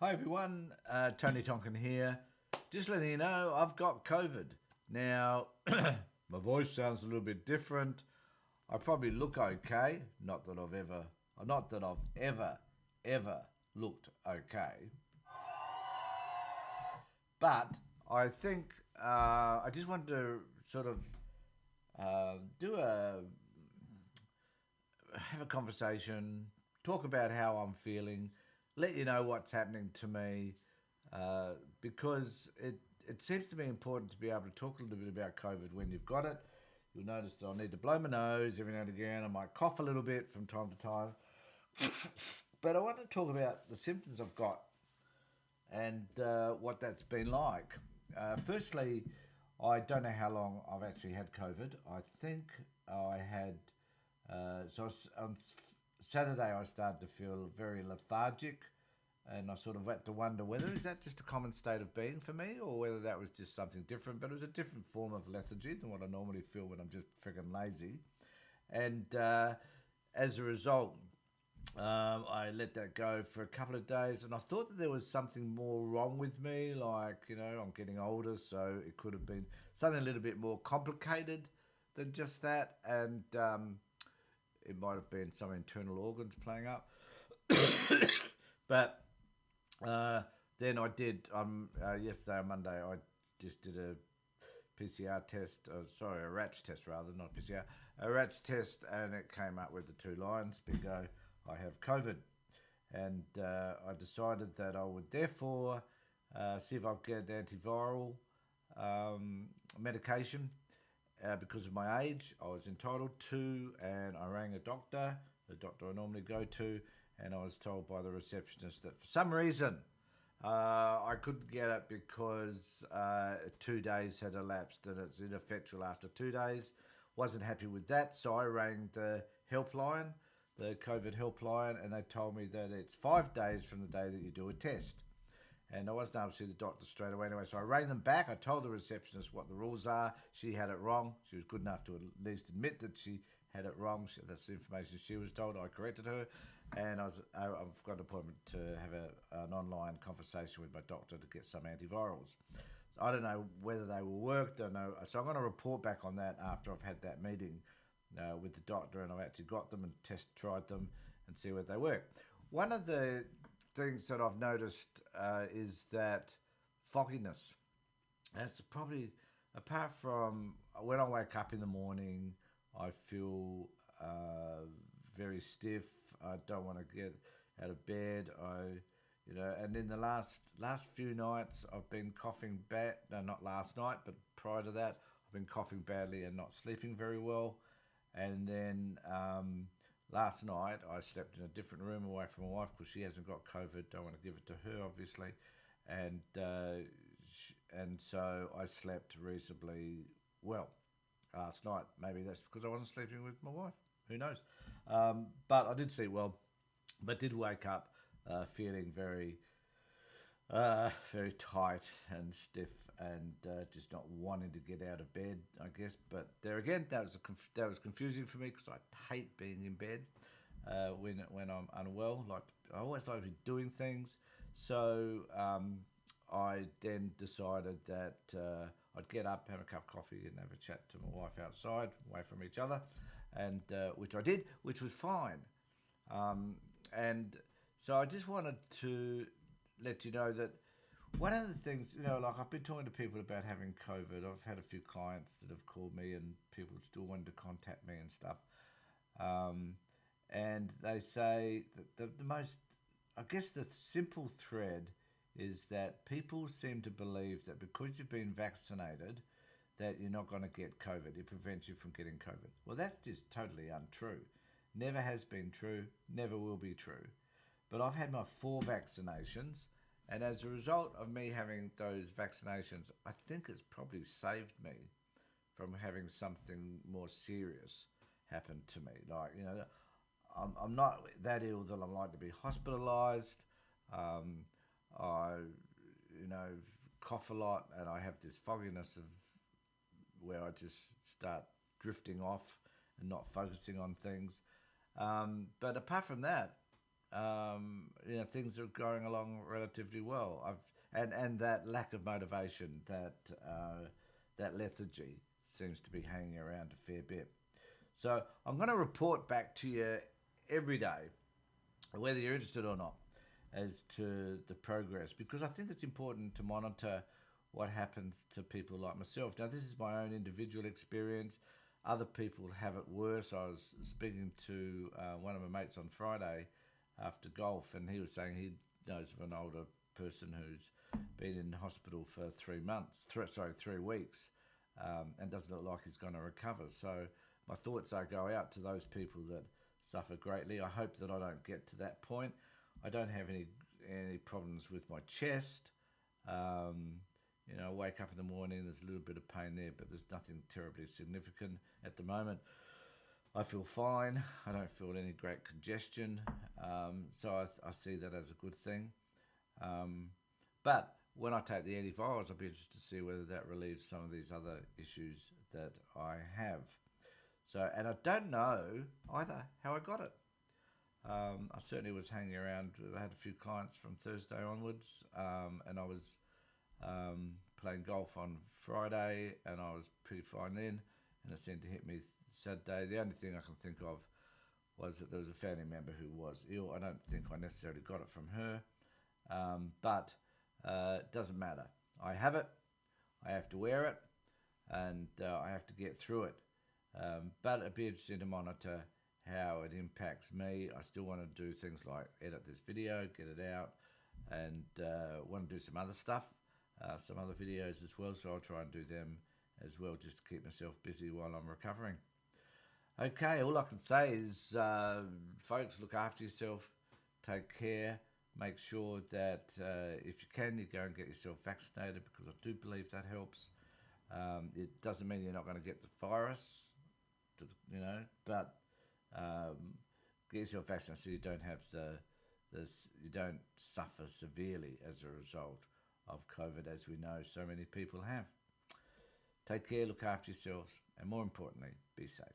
Hi everyone, Tony Tonkin here. Just letting you know I've got COVID. Now, my voice sounds a little bit different. I probably look okay. Not that I've ever looked okay. But I think I just wanted to sort of do a have a conversation, talk about how I'm feeling, let you know what's happening to me, because it seems to be important to be able to talk a little bit about COVID when you've got it. You'll notice that I need to blow my nose every now and again. I might cough a little bit from time to time. But I want to talk about the symptoms I've got and what that's been like. Firstly, I don't know how long I've actually had COVID. I think I had on Saturday, I started to feel very lethargic, and I sort of had to wonder whether is that just a common state of being for me, or whether that was just something different. But it was a different form of lethargy than what I normally feel when I'm just friggin' lazy, and as a result, I let that go for a couple of days, and I thought that there was something more wrong with me. Like, I'm getting older, so it could have been something a little bit more complicated than just that, and it might have been some internal organs playing up. But then I did, yesterday on Monday, I just did a PCR test, a RATS test rather, not PCR, a RATS test, and it came up with the two lines, bingo, I have COVID. And I decided that I would therefore see if I could get antiviral medication. Because of my age, I was entitled to, and I rang the doctor I normally go to, and I was told by the receptionist that for some reason I couldn't get it because 2 days had elapsed and it's ineffectual after 2 days. Wasn't happy with that, so I rang the helpline, the COVID helpline, and they told me that it's 5 days from the day that you do a test. And I wasn't able to see the doctor straight away anyway. So I rang them back. I told the receptionist what the rules are. She had it wrong. She was good enough to at least admit that she had it wrong. That's the information she was told. I corrected her. And I've got an appointment to have an online conversation with my doctor to get some antivirals. So I don't know whether they will work. Don't know. So I'm going to report back on that after I've had that meeting with the doctor, and I've actually got them and tried them and see whether they work. One of the things that I've noticed is that fogginess. That's probably, apart from when I wake up in the morning, I feel very stiff. I don't want to get out of bed. And in the last few nights, I've been coughing bad. No, not last night, but prior to that, I've been coughing badly and not sleeping very well. And then last night, I slept in a different room away from my wife because she hasn't got COVID. Don't want to give it to her, obviously. And so I slept reasonably well last night. Maybe that's because I wasn't sleeping with my wife. Who knows? But I did sleep well, but did wake up feeling very tight and stiff, and just not wanting to get out of bed, I guess. But there again, that was confusing for me because I hate being in bed when I'm unwell. I always like to be doing things. So I then decided that I'd get up, have a cup of coffee, and have a chat to my wife outside, away from each other, and which I did, which was fine. And so I just wanted to let you know that one of the things, like I've been talking to people about having COVID. I've had a few clients that have called me, and people still wanted to contact me and stuff. And they say that the most, I guess the simple thread is that people seem to believe that because you've been vaccinated, that you're not going to get COVID. It prevents you from getting COVID. Well, that's just totally untrue. Never has been true, never will be true. But I've had my 4 vaccinations, and as a result of me having those vaccinations, I think it's probably saved me from having something more serious happen to me. I'm not that ill that I'm like to be hospitalised. I, cough a lot, and I have this fogginess of where I just start drifting off and not focusing on things. But apart from that, things are going along relatively well. And that lack of motivation, that lethargy seems to be hanging around a fair bit. So I'm going to report back to you every day, whether you're interested or not, as to the progress, because I think it's important to monitor what happens to people like myself. Now, this is my own individual experience. Other people have it worse. I was speaking to one of my mates on Friday after golf, and he was saying he knows of an older person who's been in hospital for 3 weeks, and doesn't look like he's going to recover. So my thoughts are go out to those people that suffer greatly. I hope that I don't get to that point. I don't have any problems with my chest. I wake up in the morning, there's a little bit of pain there, but there's nothing terribly significant at the moment. I feel fine. I don't feel any great congestion. So I see that as a good thing. But when I take the antivirals, I'll be interested to see whether that relieves some of these other issues that I have. So, and I don't know either how I got it. I certainly was hanging around. I had a few clients from Thursday onwards, and I was playing golf on Friday, and I was pretty fine then, and it seemed to hit me Saturday. The only thing I can think of was that there was a family member who was ill. I don't think I necessarily got it from her, but it doesn't matter. I have it, I have to wear it, and I have to get through it. But it'd be interesting to monitor how it impacts me. I still want to do things like edit this video, get it out, and want to do some other stuff, some other videos as well, so I'll try and do them as well, just to keep myself busy while I'm recovering. Okay, all I can say is, folks, look after yourself, take care, make sure that if you can, you go and get yourself vaccinated, because I do believe that helps. It doesn't mean you're not going to get the virus, but get yourself vaccinated so you don't have you don't suffer severely as a result of COVID, as we know so many people have. Take care, look after yourselves, and more importantly, be safe.